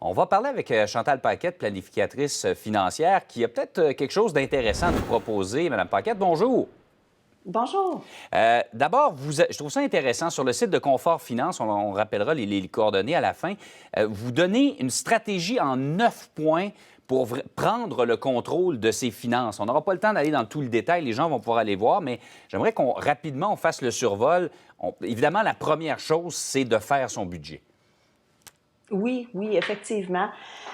On va parler avec Chantal Paquette, planificatrice financière, qui a peut-être quelque chose d'intéressant à nous proposer. Madame Paquette, bonjour. Bonjour. D'abord, je trouve ça intéressant. Sur le site de Confort Finance, on rappellera les coordonnées à la fin, vous donnez une stratégie en 9 points pour prendre le contrôle de ses finances. On n'aura pas le temps d'aller dans tout le détail, les gens vont pouvoir aller voir, mais j'aimerais qu'on rapidement on fasse le survol. Évidemment, la première chose, c'est de faire son budget. Oui, oui, effectivement.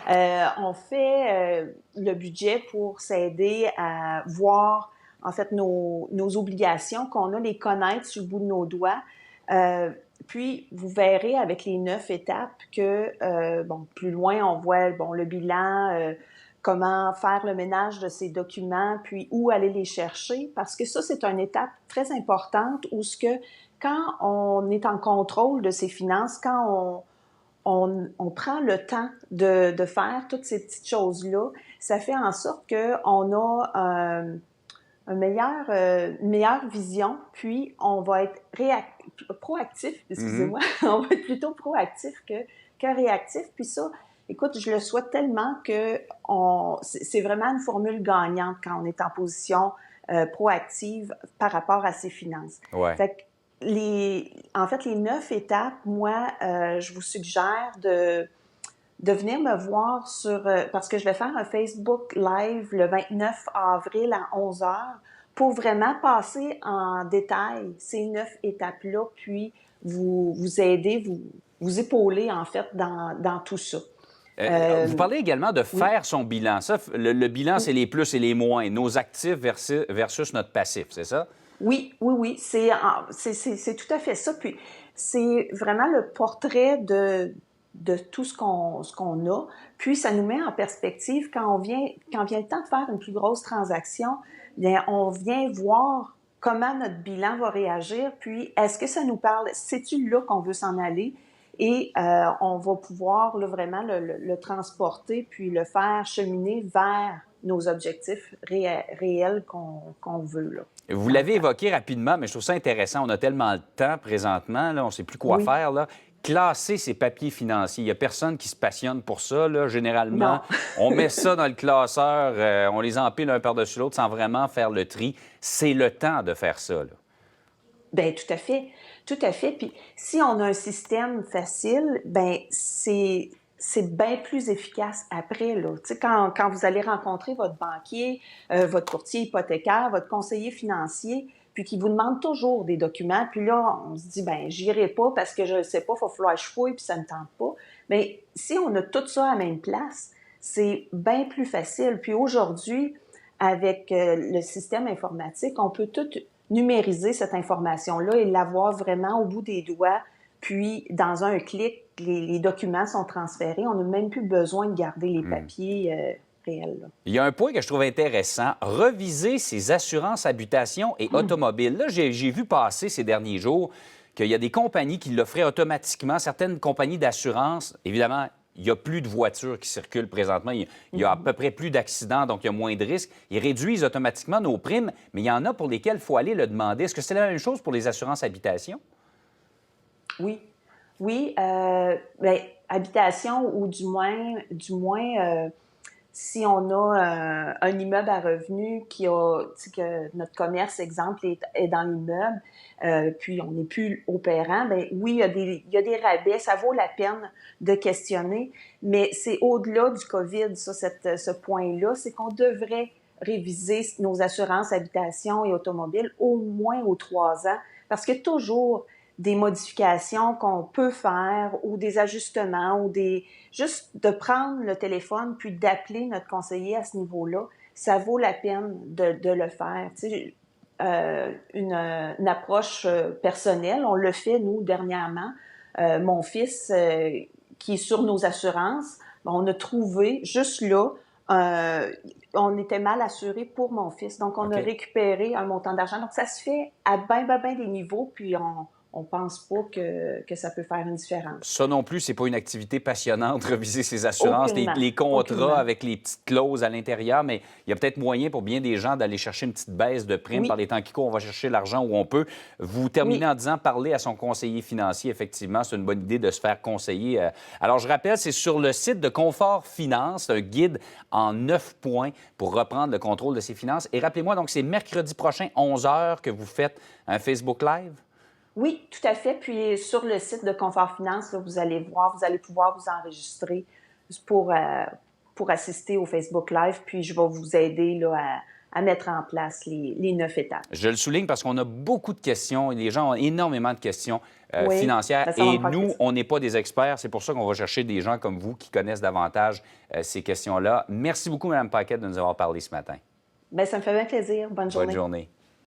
On fait le budget pour s'aider à voir, en fait, nos obligations, qu'on a les connaître sur le bout de nos doigts. Puis, vous verrez avec les 9 étapes que, plus loin, on voit, le bilan, comment faire le ménage de ces documents, puis où aller les chercher, parce que ça, c'est une étape très importante où quand on est en contrôle de ses finances, quand on prend le temps de faire toutes ces petites choses-là, ça fait en sorte qu'on a une meilleure vision, puis on va être proactif, excusez-moi, on va être plutôt proactif que réactif. Puis ça, écoute, je le souhaite tellement que c'est vraiment une formule gagnante quand on est en position proactive par rapport à ses finances. Ouais. Fait que en fait, les 9 étapes, moi, je vous suggère de venir me voir parce que je vais faire un Facebook Live le 29 avril à 11 heures pour vraiment passer en détail ces 9 étapes-là, puis vous aider, vous épauler, en fait, dans tout ça. Vous parlez également de Oui. faire son bilan. Ça, le bilan, c'est les plus et les moins, nos actifs versus notre passif, c'est ça? Oui, oui, oui, c'est tout à fait ça. Puis c'est vraiment le portrait de tout ce qu'on a. Puis ça nous met en perspective quand vient le temps de faire une plus grosse transaction, bien, on vient voir comment notre bilan va réagir. Puis est-ce que ça nous parle? C'est-tu là qu'on veut s'en aller? Et on va pouvoir là, vraiment le transporter puis le faire cheminer vers nos objectifs réels qu'on veut là. Vous Dans le l'avez temps. évoqué rapidement, mais je trouve ça intéressant. On a tellement de temps présentement, là, on ne sait plus quoi Oui. faire. Là. Classer ses papiers financiers. Il n'y a personne qui se passionne pour ça. Là. Généralement, Non. on met ça dans le classeur, on les empile un par-dessus l'autre sans vraiment faire le tri. C'est le temps de faire ça. Là. Bien, tout à fait. Tout à fait. Puis si on a un système facile, bien, c'est bien plus efficace après, là. Tu sais, quand vous allez rencontrer votre banquier, votre courtier hypothécaire, votre conseiller financier, puis qui vous demande toujours des documents, puis là, on se dit, ben j'irai pas parce que je ne sais pas, il va falloir que je fouille, puis ça ne me tente pas. Mais si on a tout ça à la même place, c'est bien plus facile. Puis aujourd'hui, avec le système informatique, on peut tout numériser cette information-là et l'avoir vraiment au bout des doigts. Puis, dans un clic, les documents sont transférés. On n'a même plus besoin de garder les papiers réels. Là. Il y a un point que je trouve intéressant, reviser ses assurances habitation et automobile. Là, j'ai vu passer ces derniers jours qu'il y a des compagnies qui l'offraient automatiquement. Certaines compagnies d'assurance, évidemment, il n'y a plus de voitures qui circulent présentement. Il y a à peu près plus d'accidents, donc il y a moins de risques. Ils réduisent automatiquement nos primes, mais il y en a pour lesquelles il faut aller le demander. Est-ce que c'est la même chose pour les assurances habitation? Oui. Oui. Ben, habitation ou si on a un immeuble à revenus que notre commerce, exemple, est dans l'immeuble, puis on n'est plus opérant, ben oui, il y a des rabais, ça vaut la peine de questionner, mais c'est au-delà du COVID, ça, ce point-là, c'est qu'on devrait réviser nos assurances habitation et automobile au moins aux 3 ans, parce que toujours des modifications qu'on peut faire ou des ajustements ou juste de prendre le téléphone puis d'appeler notre conseiller à ce niveau-là, ça vaut la peine de le faire. Tu sais, une approche personnelle, on le fait, nous, dernièrement. Mon fils, qui est sur nos assurances, on a trouvé, juste là, on était mal assuré pour mon fils. Donc, on a OK. récupéré un montant d'argent. Donc, ça se fait à bien des niveaux, puis on pense pas que ça peut faire une différence. Ça non plus, c'est pas une activité passionnante, reviser ses assurances, les contrats Aucunement. avec les petites clauses à l'intérieur, mais il y a peut-être moyen pour bien des gens d'aller chercher une petite baisse de prime. Oui. Par les temps qui courent, on va chercher l'argent où on peut. Vous terminez Oui. en disant parler à son conseiller financier. Effectivement, c'est une bonne idée de se faire conseiller. Alors, je rappelle, c'est sur le site de Confort Finance, un guide en 9 points pour reprendre le contrôle de ses finances. Et rappelez-moi, donc, c'est mercredi prochain, 11 h, que vous faites un Facebook Live? Oui, tout à fait. Puis sur le site de Confort Finance, là, vous allez pouvoir vous enregistrer pour assister au Facebook Live. Puis je vais vous aider là, à mettre en place les 9 étapes. Je le souligne parce qu'on a beaucoup de questions. Les gens ont énormément de questions Oui, financières. ben ça va Et me faire nous, plaisir. on n'est pas des experts. C'est pour ça qu'on va chercher des gens comme vous qui connaissent davantage ces questions-là. Merci beaucoup, Mme Paquette, de nous avoir parlé ce matin. Bien, ça me fait bien plaisir. Bonne journée. Bonne journée.